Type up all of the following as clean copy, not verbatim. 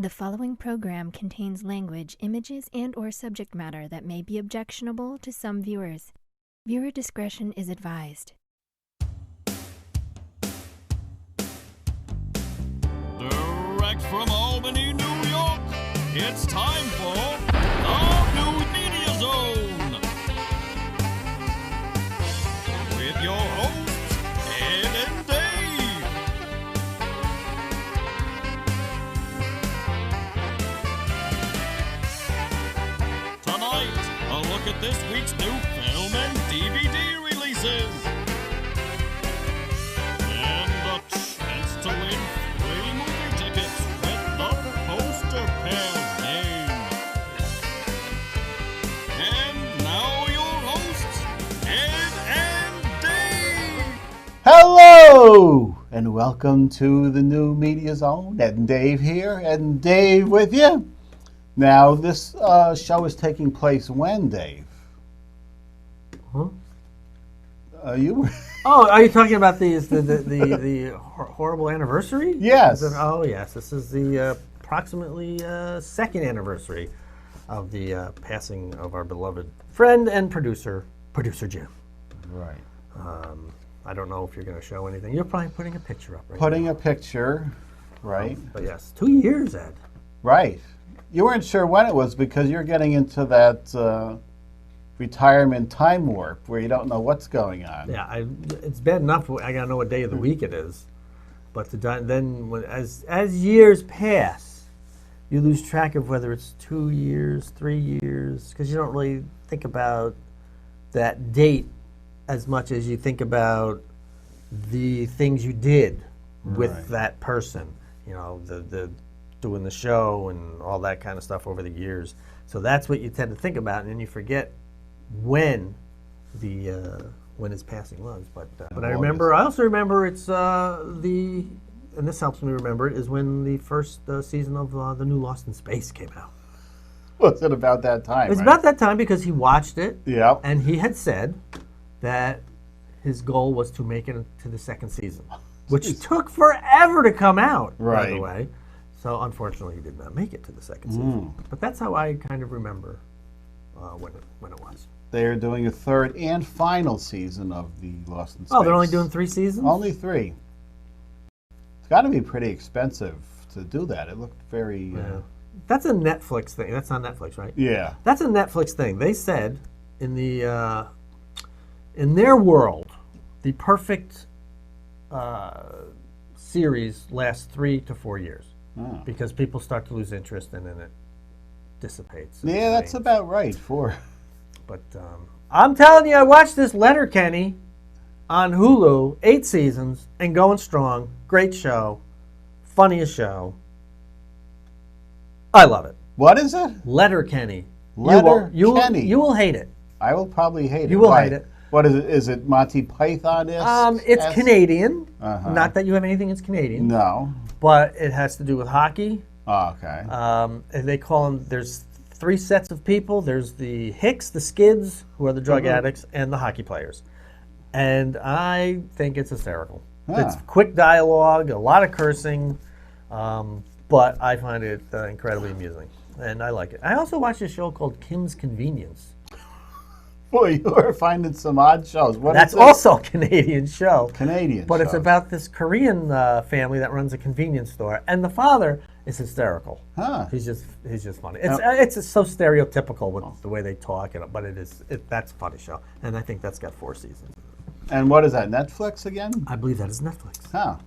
The following program contains language, images, and/or subject matter that may be objectionable to some viewers. Viewer discretion is advised. Direct from Albany, New York, it's time for the New Media Zone. With your hosts, Ed and Dave. Tonight, a look at this week's new film and DVD releases. And a chance to win free movie tickets with the Poster Pals game. And now your hosts, Ed and Dave. Hello, and welcome to the New Media Zone. Ed and Dave here, Ed and Dave with you. Now, this show is taking place when, Dave? Huh? You were... Oh, are you talking about the horrible anniversary? Yes. Oh, yes. This is the approximately second anniversary of the passing of our beloved friend and producer Jim. Right. I don't know if you're going to show anything. You're probably putting a picture up right Putting now. a picture, right? But yes, 2 years, Ed. Right. You weren't sure when it was because you're getting into that retirement time warp where you don't know what's going on. Yeah, it's bad enough. I got to know what day of the week it is. But as years pass, you lose track of whether it's 2 years, 3 years, because you don't really think about that date as much as you think about the things you did with Right. that person. You know, the doing the show and all that kind of stuff over the years. So that's what you tend to think about, and then you forget when his passing was. But I also remember it's and this helps me remember it, is when the first season of the new Lost in Space came out. Was it about that time? It was right? about that time because he watched it, Yeah. and he had said that his goal was to make it to the second season, which took forever to come out, by the Right. way. So unfortunately, he did not make it to the second season. But that's how I kind of remember when it was. They are doing a third and final season of the Lost in Space. Oh, they're only doing 3 seasons? Only 3. It's got to be pretty expensive to do that. It looked very... Yeah. That's a Netflix thing. That's on Netflix, right? Yeah. That's a Netflix thing. They said in their world, the perfect series lasts 3 to 4 years because people start to lose interest and then it dissipates. Yeah, that's about right. But I'm telling you, I watched this Letterkenny on Hulu, 8 seasons, and going strong. Great show. Funniest show. I love it. What is it? Letterkenny. Letterkenny. You will hate it. I will probably hate it. You will Why? hate it. What is it? Is it Monty Python-esque? It's Canadian. Uh-huh. Not that you have anything that's Canadian. No. But it has to do with hockey. Oh, okay. And they call them, there's 3 sets of people. There's the Hicks, the Skids, who are the drug addicts, and the hockey players. And I think it's hysterical. It's quick dialogue, a lot of cursing, but I find it incredibly amusing. And I like it. I also watched a show called Kim's Convenience. Boy, you are finding some odd shows. That's also a Canadian show. Canadian But it's show. about this Korean family that runs a convenience store, and the father is hysterical. Huh. He's just funny. It's so stereotypical with the way they talk, but that's a funny show, and I think that's got 4 seasons. And what is that, Netflix again? I believe that is Netflix. Huh.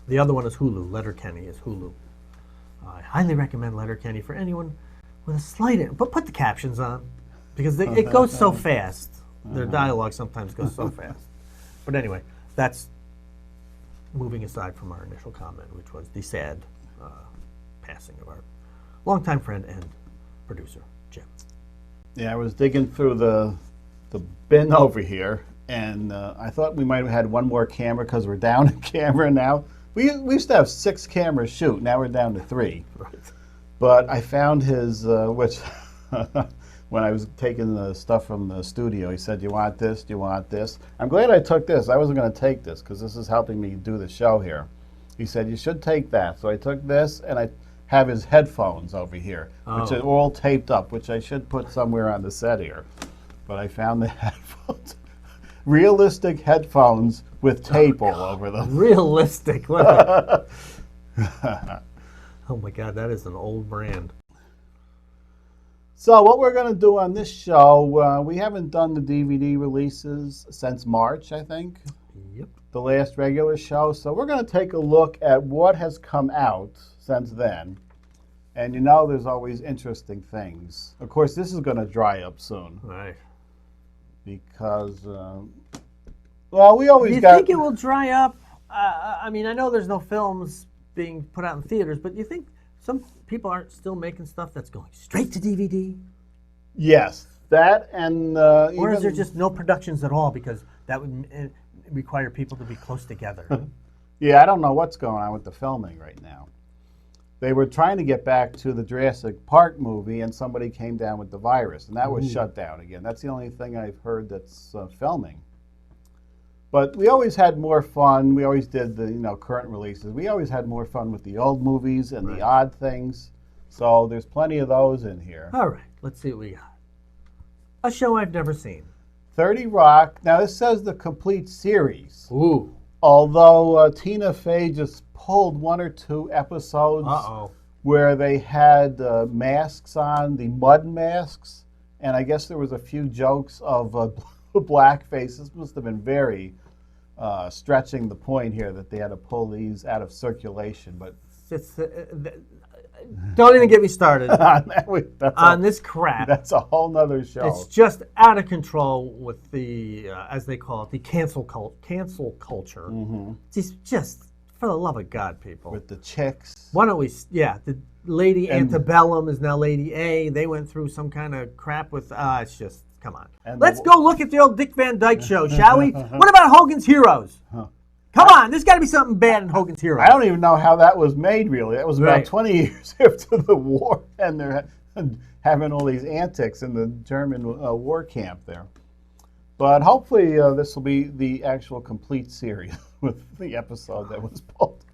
The other one is Hulu. Letterkenny is Hulu. I highly recommend Letterkenny for anyone with a slight, but put the captions on because it goes so fast. Their dialogue sometimes goes so fast. But anyway, that's moving aside from our initial comment, which was the sad passing of our longtime friend and producer, Jim. Yeah, I was digging through the bin over here, and I thought we might have had one more camera because we're down a camera now. We used to have 6 cameras shoot. Now we're down to 3. Right. But I found his, which when I was taking the stuff from the studio, he said, "Do you want this? Do you want this?" I'm glad I took this. I wasn't going to take this because this is helping me do the show here. He said, "You should take that." So I took this, and have his headphones over here, which Oh. are all taped up, which I should put somewhere on the set here. But I found the headphones. Realistic headphones with tape all over them. Realistic. Oh my God, that is an old brand. So what we're going to do on this show, we haven't done the DVD releases since March, I think, Yep. the last regular show. So we're going to take a look at what has come out since then. And you know there's always interesting things. Of course, this is going to dry up soon Right. because, well, we always Do you got... think it will dry up? I mean, I know there's no films being put out in theaters, but you think some people aren't still making stuff that's going straight to DVD? Yes, that and... Or is there even- just no productions at all because that would require people to be close together? Yeah, I don't know what's going on with the filming right now. They were trying to get back to the Jurassic Park movie, and somebody came down with the virus, and that was shut down again. That's the only thing I've heard that's filming. But we always had more fun. We always did the current releases. We always had more fun with the old movies and the odd things. So there's plenty of those in here. All right, let's see what we got. A show I've never seen. 30 Rock. Now this says the complete series. Ooh. Although Tina Fey just pulled 1 or 2 episodes Uh-oh. where they had masks on, the mud masks, and I guess there was a few jokes of blackface. This must have been very stretching the point here that they had to pull these out of circulation. But It's, don't even get me started that's on this crap. That's a whole nother show. It's just out of control with the, as they call it, the cancel culture. It's just, for the love of God, people. With the chicks. Why don't we, the Lady And- Antebellum is now Lady A. They went through some kind of crap with, it's just, come on. And Let's the- go look at the old Dick Van Dyke show, shall we? What about Hogan's Heroes? Come on, there's got to be something bad in Hogan's Heroes. I don't even know how that was made, really. That was about Right. 20 years after the war, and they're having all these antics in the German war camp there. But hopefully this will be the actual complete series with the episode that was pulled.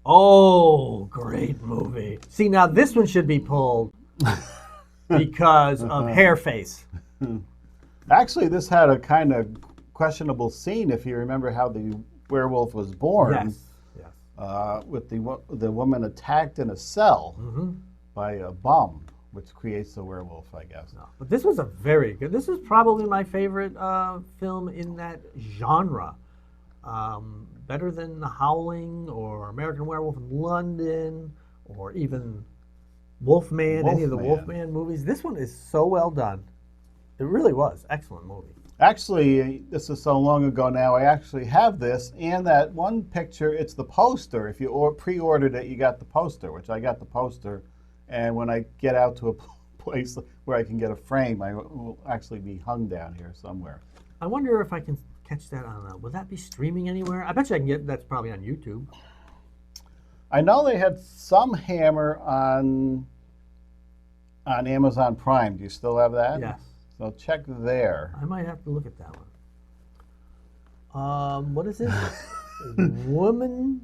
Oh, great movie. See, now this one should be pulled because of Hairface. Actually, this had a kind of questionable scene, if you remember how the werewolf was born. Yes. With the woman attacked in a cell by a bum, which creates the werewolf, I guess. No, but this was a very good. This is probably my favorite film in that genre. Better than The Howling or American Werewolf in London or even Wolfman, any of the Wolfman movies. This one is so well done. It really was. Excellent movie. Actually, this is so long ago now, I actually have this, and that one picture, it's the poster. If you pre-ordered it, you got the poster, which I got the poster. And when I get out to a place where I can get a frame, I will actually be hung down here somewhere. I wonder if I can catch that on, will that be streaming anywhere? I bet you I can get, that's probably on YouTube. I know they had some Hammer on Amazon Prime. Do you still have that? Yes. So check there. I might have to look at that one. What is it? Woman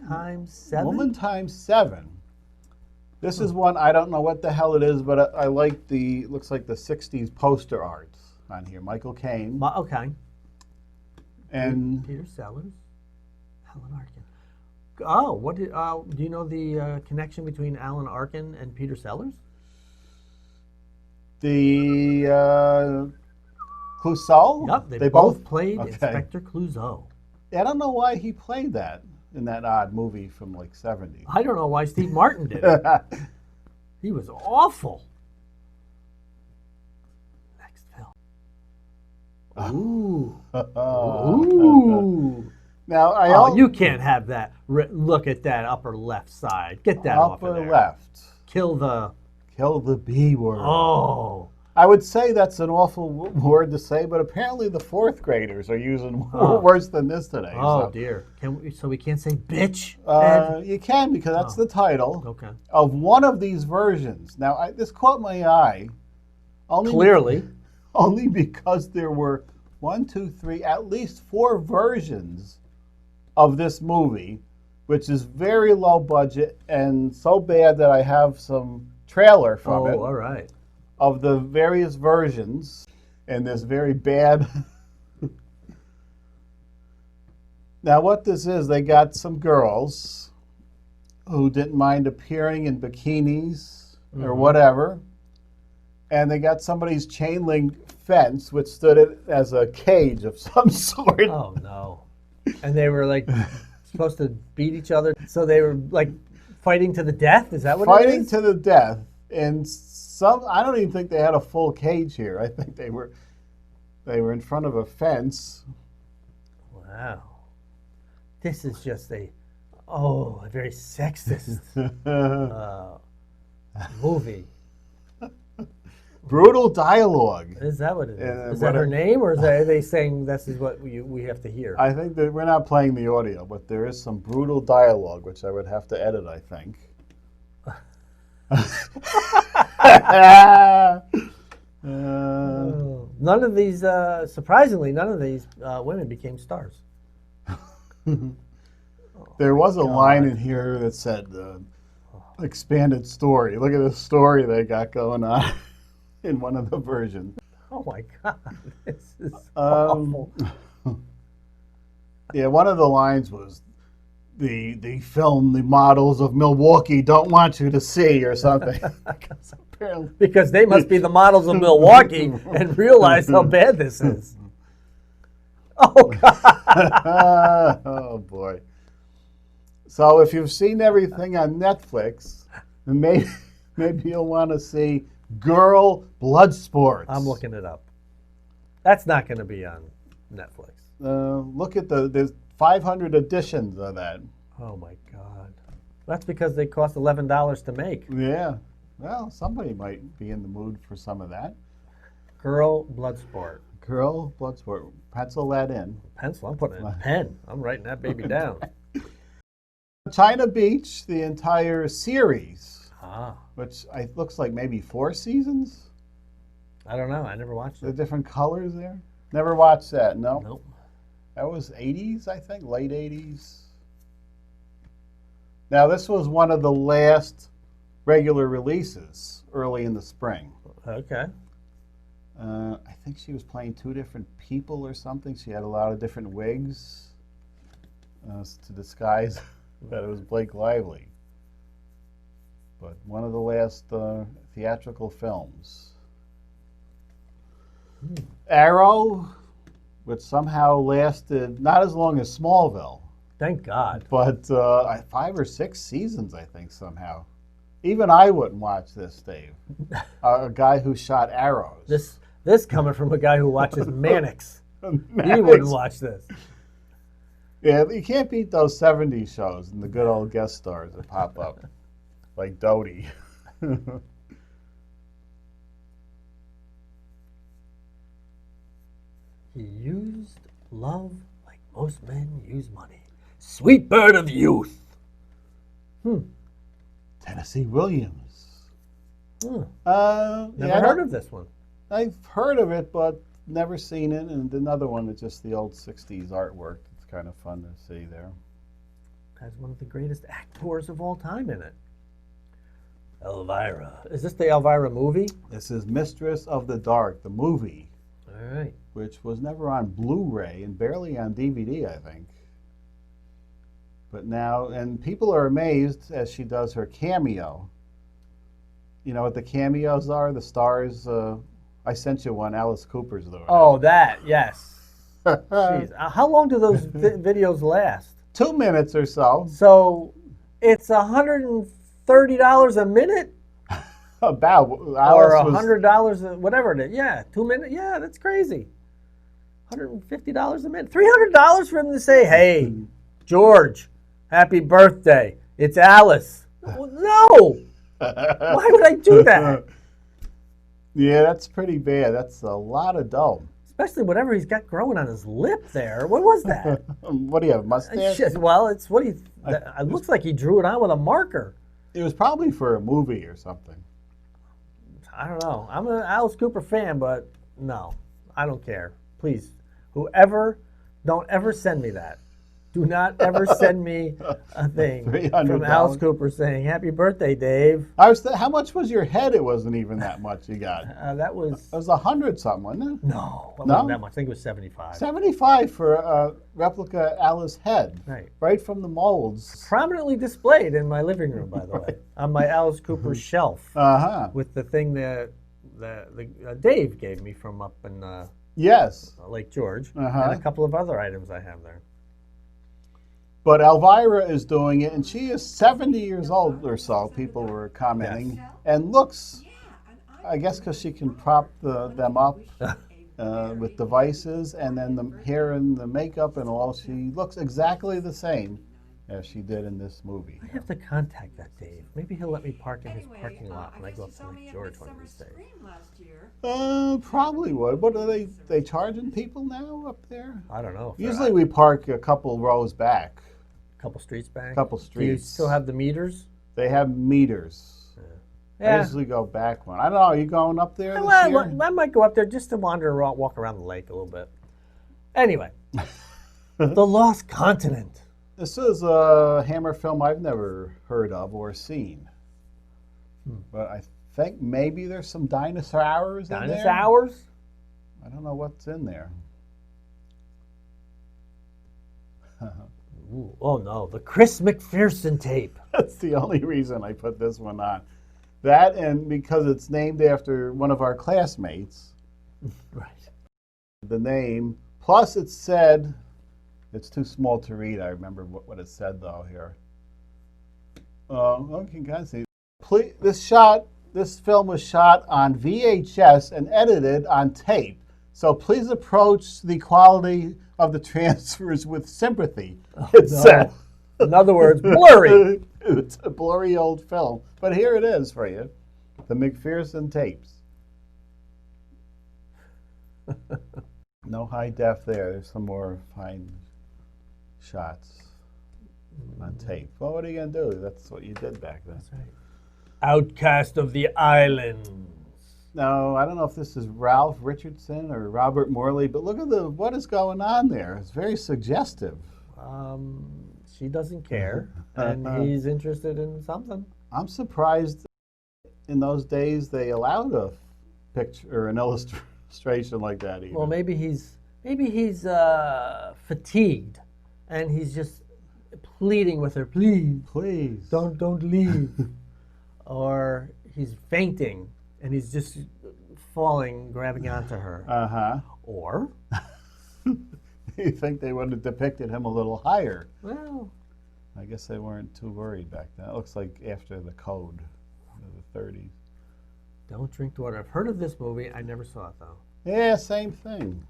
times 7? Woman times 7. This is one, I don't know what the hell it is, but I like looks like the 60s poster art on here. Michael Caine. Okay. And Peter Sellers, Alan Arkin. Oh, what did, do you know the connection between Alan Arkin and Peter Sellers? the Clouseau? Yep, they both played Okay. Inspector Clouseau. I don't know why he played that in that odd movie from like 70. I don't know why Steve Martin did it. He was awful. Next film. Ooh. Ooh. Now I Oh, you can't have that. Look at that upper left side. Get that off of upper there. left. Kill the... Kill the B word. Oh. I would say that's an awful word to say, but apparently the fourth graders are using worse than this today. Oh, so. dear. So we can't say bitch, Ed? You can, because that's the title Okay. of one of these versions. Now, this caught my eye. Clearly. Only because there were 1, 2, 3, at least 4 versions of this movie which is very low budget and so bad that I have some trailer from it all right. of the various versions, and this very bad. Now, what this is, they got some girls who didn't mind appearing in bikinis or whatever, and they got somebody's chain link fence, which stood it as a cage of some sort. Oh, no. And they were like supposed to beat each other. So they were like fighting to the death? Is that what it Fighting is? to the death. And I don't even think they had a full cage here. I think they were in front of a fence. Wow. This is just a very sexist movie. Brutal dialogue. Is that what it is? And Is that her name, or are they saying this is what we have to hear? I think that we're not playing the audio, but there is some brutal dialogue, which I would have to edit, I think. None of these, surprisingly, none of these women became stars. There was a line in here that said expanded story. Look at the story they got going on in one of the versions. Oh my God, this is awful. Yeah, one of the lines was the film the models of Milwaukee don't want you to see or something. Apparently. Because they must be the models of Milwaukee and realize how bad this is. Oh God. Oh boy. So if you've seen everything on Netflix, maybe you'll want to see Girl Blood Sports. I'm looking it up. That's not going to be on Netflix. Look at there's 500 editions of that. Oh my God. That's because they cost $11 to make. Yeah. Well, somebody might be in the mood for some of that. Girl Bloodsport. Girl Bloodsport. Pencil that in. Pencil? I'm putting it in a pen. I'm writing that baby down. China Beach, the entire series, Ah. which looks like maybe 4 seasons. I don't know. I never watched The it. different colors there. Never watched that. No. Nope. That was 80s, I think, late 80s. Now, this was one of the last regular releases early in the spring. Okay. I think she was playing 2 different people or something. She had a lot of different wigs to disguise that it was Blake Lively. But one of the last theatrical films. Arrow, which somehow lasted not as long as Smallville, Thank God. but 5 or 6 seasons, I think, somehow. Even I wouldn't watch this, Dave. A guy who shot arrows. This coming from a guy who watches Mannix. He wouldn't watch this. Yeah, you can't beat those 70s shows and the good old guest stars that pop up, like Doty. He used love like most men use money. Sweet bird of youth. Tennessee Williams. Never Yeah, heard of this one. I've heard of it, but never seen it. And another one is just the old 60s artwork. It's kind of fun to see there. Has one of the greatest actors of all time in it. Elvira. Is this the Elvira movie? This is Mistress of the Dark, the movie, All right. which was never on Blu-ray and barely on DVD, I think. But now, and people are amazed as she does her cameo. You know what the cameos are? The stars. I sent you one. Alice Cooper's doing. Oh, that, yes. Jeez. How long do those videos last? 2 minutes or so. So it's $130 a minute? About Or Alice was, $100, whatever it is. Yeah, 2 minutes. Yeah, that's crazy. $150 a minute. $300 for him to say, hey, George, happy birthday. It's Alice. No. Why would I do that? Yeah, that's pretty bad. That's a lot of dough. Especially whatever he's got growing on his lip there. What was that? What do you have, mustache? Shit, well, it's what he. It looks like he drew it on with a marker. It was probably for a movie or something. I don't know. I'm an Alice Cooper fan, but no, I don't care. Please, whoever, don't ever send me that. Do not ever send me a thing from Alice $300. Cooper saying, "Happy birthday, Dave." How much was your head? It wasn't even that much you got. That was... It was 100 something, wasn't it? No, it No? wasn't that much. I think it was 75. 75 for a replica Alice head. Right from the molds. Prominently displayed in my living room, by the way, on my Alice Cooper shelf. With the thing that Dave gave me from up in yes, Lake George, and a couple of other items I have there. But Elvira is doing it, and she is 70 years old or so, people were commenting, and looks, I guess because she can prop them up with devices, and then the hair and the makeup and all, she looks exactly the same as she did in this movie. I have to contact that Dave. Maybe he'll let me park in his parking lot when I go up to Lake George one of these days. Probably would. What are they charging people now up there? I don't know. Usually we park a couple rows back. Couple streets back? Couple streets. Do you still have the meters? They have meters. Yeah. I usually go back one. I don't know. Are you going up there this year? I might go up there just to wander around, walk around the lake a little bit. Anyway, The Lost Continent. This is a Hammer film I've never heard of or seen. But I think maybe there's some dinosaurs in there. Dinosaurs? I don't know what's in there. Ooh, oh no, the Chris McPherson tape. That's the only reason I put this one on. That and because it's named after one of our classmates. Right. The name. Plus it said, it's too small to read. I remember what it said though here. Okay, guys, see. This film was shot on VHS and edited on tape. So please approach the quality of the transfers with sympathy. It said. In other words, blurry. It's a blurry old film. But here it is for you. The McPherson tapes. No high def there. There's some more fine shots on tape. Well, what are you going to do? That's what you did back then. That's right. Outcast of the Islands. No, I don't know if this is Ralph Richardson or Robert Morley, but look at what is going on there. It's very suggestive. She doesn't care, and he's interested in something. I'm surprised in those days they allowed a picture or an illustration like that even. Well, maybe he's fatigued, and he's just pleading with her, please, don't leave, or he's fainting. And he's just falling, grabbing onto her. Or? You think they would have depicted him a little higher? Well, I guess they weren't too worried back then. It looks like after the code of the 30s. Don't drink the water. I've heard of this movie. I never saw it, though. Yeah, same thing.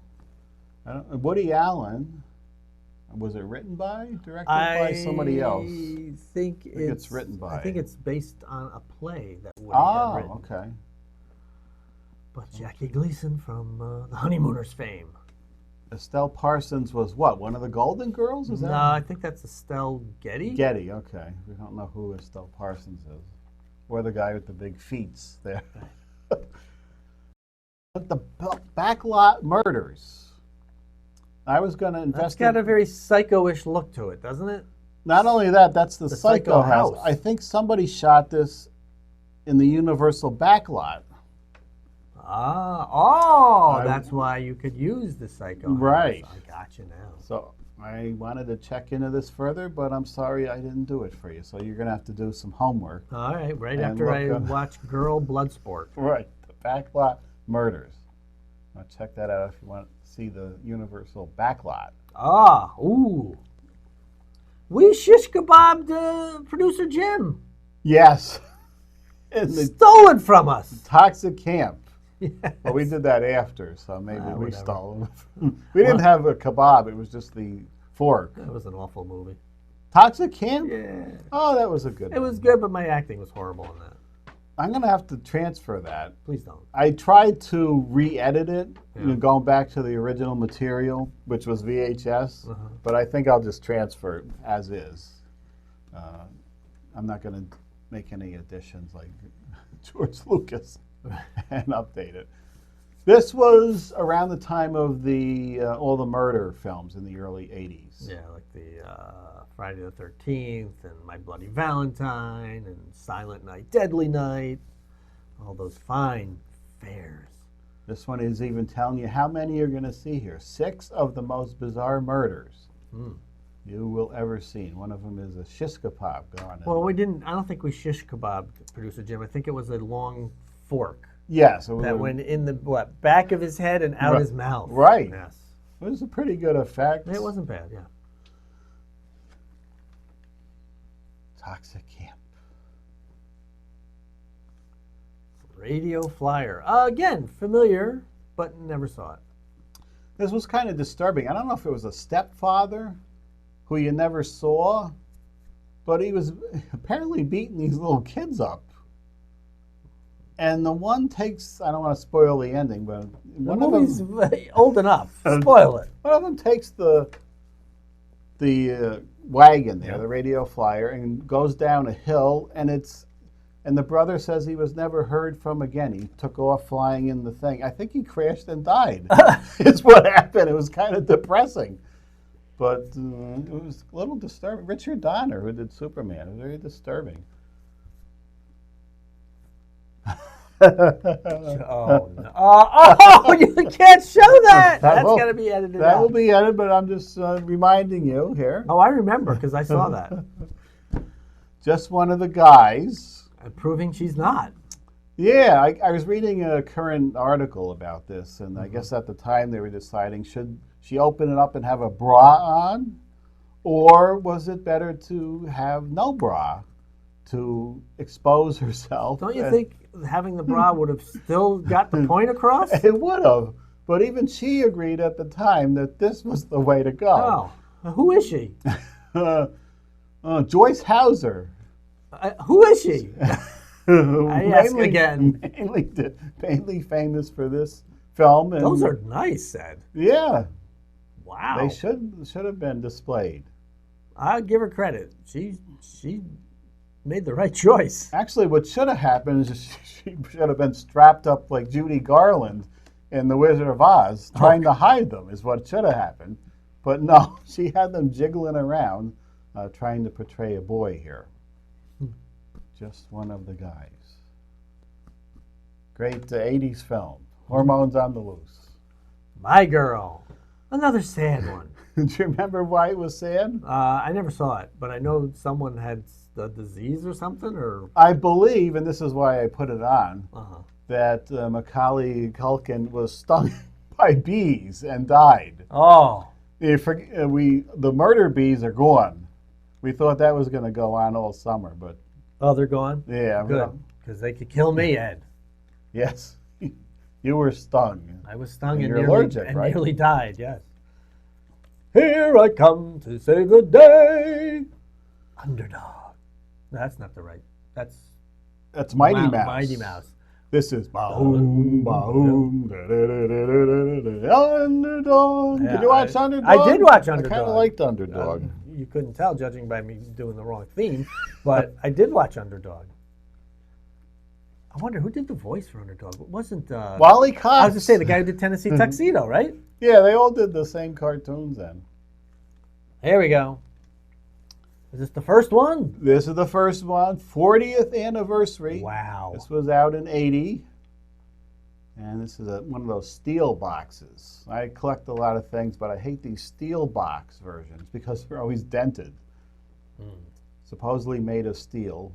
Woody Allen. Was it written by, directed by somebody else? I think it's written by. I think it's based on a play that Woody had written. Oh, okay. But Jackie Gleason from The Honeymooners fame. Estelle Parsons was what? One of the Golden Girls? Is that? No, I think that's Estelle Getty. Getty, okay. We don't know who Estelle Parsons is. Or the guy with the big feet there. But the Backlot Murders. I was going to investigate. It's got a very psycho-ish look to it, doesn't it? Not only that, that's the Psycho House. I think somebody shot this in the Universal backlot. That's why you could use the Psycho Right. House. I got you now. So I wanted to check into this further, but I'm sorry I didn't do it for you. So you're going to have to do some homework. All right, right after I watch Girl Bloodsport. Right, the Backlot Murders. Now check that out if you want to see the Universal backlot. Ooh. We shish kebabbed producer Jim. Yes. Stole it from us. Toxic Camp. Yes. Well, we did that after, so maybe we stole them. We didn't have a kebab. It was just the fork. That was an awful movie. Toxic Camp? Yeah. Oh, that was a good one. It was good, but my acting was horrible in that. I'm going to have to transfer that. Please don't. I tried to re-edit it, going back to the original material, which was VHS, but I think I'll just transfer it as is. I'm not going to make any additions like George Lucas and update it. This was around the time of the all the murder films in the early 80s. Yeah, like the Friday the 13th and My Bloody Valentine and Silent Night, Deadly Night. All those fine fares. This one is even telling you how many you're going to see here. 6 of the most bizarre murders you will ever see. One of them is a shish kebab going Well, I don't think we shish kebabbed Producer Jim. I think it was a long fork. Yes. That went in the back of his head and out his mouth. Right. Yes. It was a pretty good effect. It wasn't bad, yeah. Toxic Camp. Radio Flyer. Again, familiar, but never saw it. This was kind of disturbing. I don't know if it was a stepfather who you never saw, but he was apparently beating these little kids up. And the one takes, I don't want to spoil the ending, but The movie's old enough. Spoil it. one of them takes the wagon there, the Radio Flyer, and goes down a hill, and the brother says he was never heard from again. He took off flying in the thing. I think he crashed and died. It's what happened. It was kind of depressing. But it was a little disturbing. Richard Donner, who did Superman, it was very disturbing. Oh, no. Oh, you can't show that. That's got to be edited out. That will be edited, but I'm just reminding you here. Oh, I remember because I saw that. Just one of the guys. Proving she's not. Yeah, I was reading a current article about this, and I guess at the time they were deciding, should she open it up and have a bra on, or was it better to have no bra to expose herself? Don't you think having the bra would have still got the point across? It would have, but even she agreed at the time that this was the way to go. Oh, who is she? Joyce Hauser. Who is she? I ask again. Mainly famous for this film. And those are nice, Ed. Yeah. Wow. They should have been displayed. I'll give her credit. She made the right choice. Actually, what should have happened is she should have been strapped up like Judy Garland in The Wizard of Oz, trying to hide them is what should have happened. But no, she had them jiggling around, trying to portray a boy here. Just one of the guys. Great 80s film. Hormones on the Loose. My Girl. Another sad one. Do you remember why it was sad? I never saw it, but I know someone had a disease or something, or... I believe, and this is why I put it on, that Macaulay Culkin was stung by bees and died. Oh. The murder bees are gone. We thought that was going to go on all summer, but... Oh, they're gone? Yeah. Good, because they could kill me, Ed. Yes. You were stung. I was stung and, right? nearly died, yes. Here I come to save the day. Underdog. No, that's not the right. That's Mighty Mouse. Mighty Mouse. This is Bahoom, Bahoom, Underdog. Yeah, Did you watch Underdog? I did watch Underdog. I kind of liked Underdog. You couldn't tell judging by me doing the wrong theme, but I did watch Underdog. I wonder who did the voice for Underdog. It wasn't Wally Cox. I was to say the guy who did Tennessee Tuxedo, right? Yeah, they all did the same cartoons then. There we go. Is this the first one? This is the first one. 40th anniversary. Wow. This was out in 80. And this is one of those steel boxes. I collect a lot of things, but I hate these steel box versions because they're always dented. Supposedly made of steel,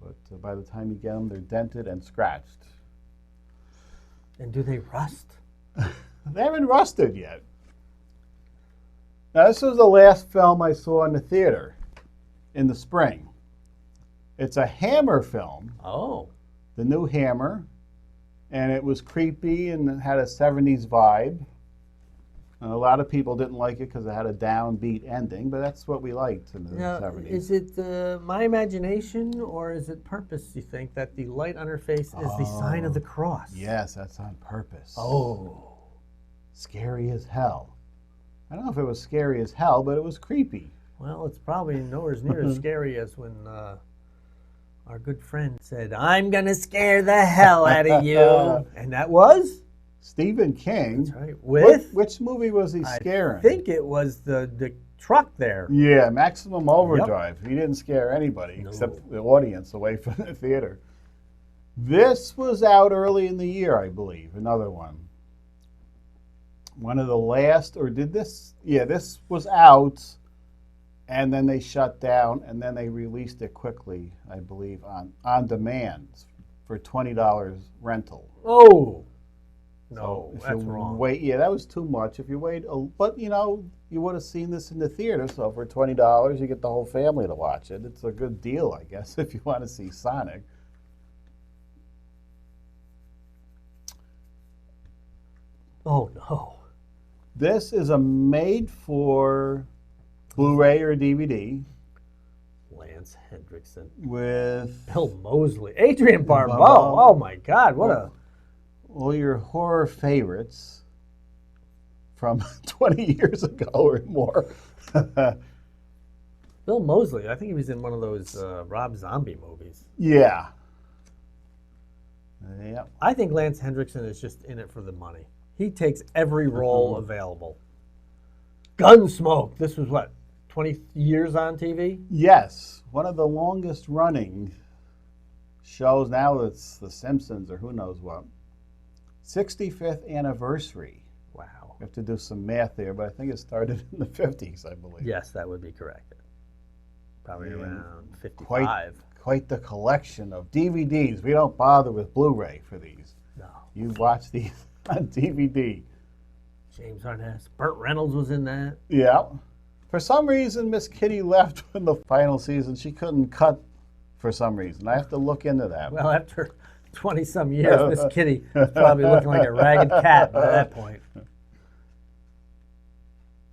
but by the time you get them, they're dented and scratched. And do they rust? They haven't rusted yet. Now, this was the last film I saw in the theater in the spring. It's a Hammer film. Oh. The new Hammer. And it was creepy and it had a 70s vibe. And a lot of people didn't like it because it had a downbeat ending, but that's what we liked in the 70s. Is it my imagination or is it purpose, you think, that the light on her face is the sign of the cross? Yes, that's on purpose. Oh. Scary as hell. I don't know if it was scary as hell, but it was creepy. Well, it's probably nowhere near as scary as when our good friend said, "I'm going to scare the hell out of you." And that was? Stephen King. That's right. With? Which movie was he scaring? I think it was the truck there. Yeah, Maximum Overdrive. He didn't scare anybody except the audience away from the theater. This was out early in the year, I believe. Another one. One of the last, or did this? Yeah, this was out, and then they shut down, and then they released it quickly, I believe, on demand for $20 rental. Oh, no, So if that's you wrong. Wait, yeah, that was too much. If you wait, but you know, you would have seen this in the theater. So for $20, you get the whole family to watch it. It's a good deal, I guess, if you want to see Sonic. Oh, no. This is a made-for Blu-ray or DVD Lance Hendrickson. with Bill Moseley. Adrian Barbeau. Barbeau. Oh, my God. What a... all your horror favorites from 20 years ago or more. Bill Moseley. I think he was in one of those Rob Zombie movies. Yeah. Yep. I think Lance Hendrickson is just in it for the money. He takes every role available. Gunsmoke. This was what, 20 years on TV? Yes, one of the longest running shows. Now it's The Simpsons or who knows what. 65th anniversary. Wow. We have to do some math there, but I think it started in the 50s, I believe. Yes, that would be correct. Probably And around 55. Quite the collection of DVDs. We don't bother with Blu-ray for these. No. You watch these on DVD. James Arness. Burt Reynolds was in that. Yeah. For some reason, Miss Kitty left in the final season. She couldn't cut for some reason. I have to look into that. Well, after 20-some years, Miss Kitty was probably looking like a ragged cat by that point.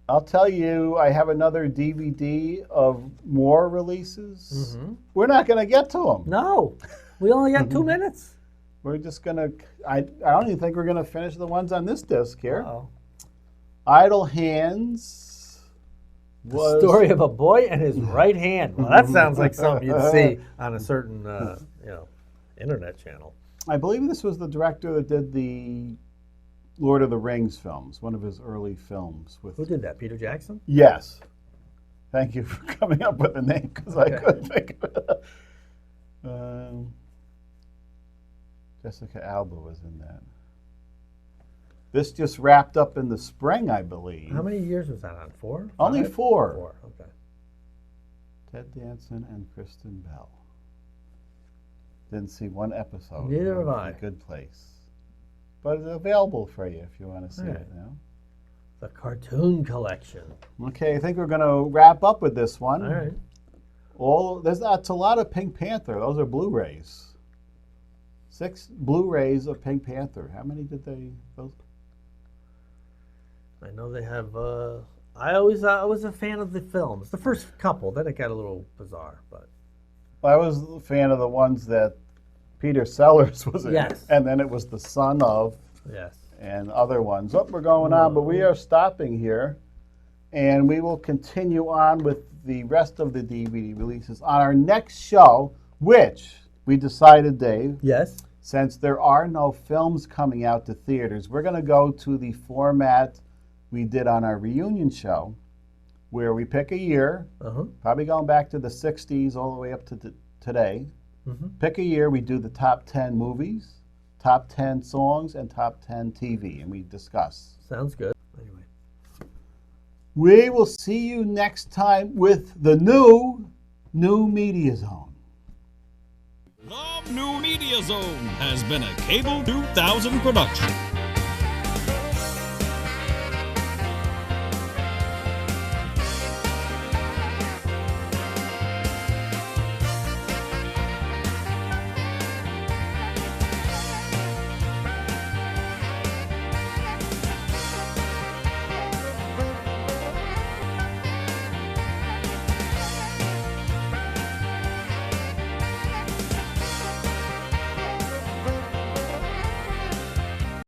I'll tell you, I have another DVD of more releases. Mm-hmm. We're not going to get to them. No. We only got 2 minutes. We're just going to, I don't even think we're going to finish the ones on this disc here. Uh-oh. Idle Hands was... The story of a boy and his right hand. Well, that sounds like something you'd see on a certain, internet channel. I believe this was the director that did the Lord of the Rings films, one of his early films. Who did that? Peter Jackson? Yes. Thank you for coming up with the name, because I Okay. couldn't think of it. Jessica Alba was in that. This just wrapped up in the spring, I believe. How many years was that on? 4? Only 5? 4. 4, okay. Ted Danson and Kristen Bell. Didn't see one episode. Neither It have was I. A good place. But it's available for you if you want to see All right. it now. The Cartoon Collection. Okay, I think we're going to wrap up with this one. All right. That's a lot of Pink Panther. Those are Blu-rays. 6 Blu-rays of Pink Panther. How many did they? Those? I know they have. I was a fan of the films. The first couple, then it got a little bizarre, but I was a fan of the ones that Peter Sellers was in. Yes. And then it was the son of yes. and other ones. Oh, we're going on, but we are stopping here. And we will continue on with the rest of the DVD releases on our next show, which we decided, Dave, Yes. since there are no films coming out to theaters, we're going to go to the format we did on our reunion show, where we pick a year, probably going back to the 60s all the way up to today. Pick a year, we do the top 10 movies, top 10 songs, and top 10 TV, and we discuss. Sounds good. Anyway. We will see you next time with the new Media Zone. The New Media Zone has been a Cable 2000 production.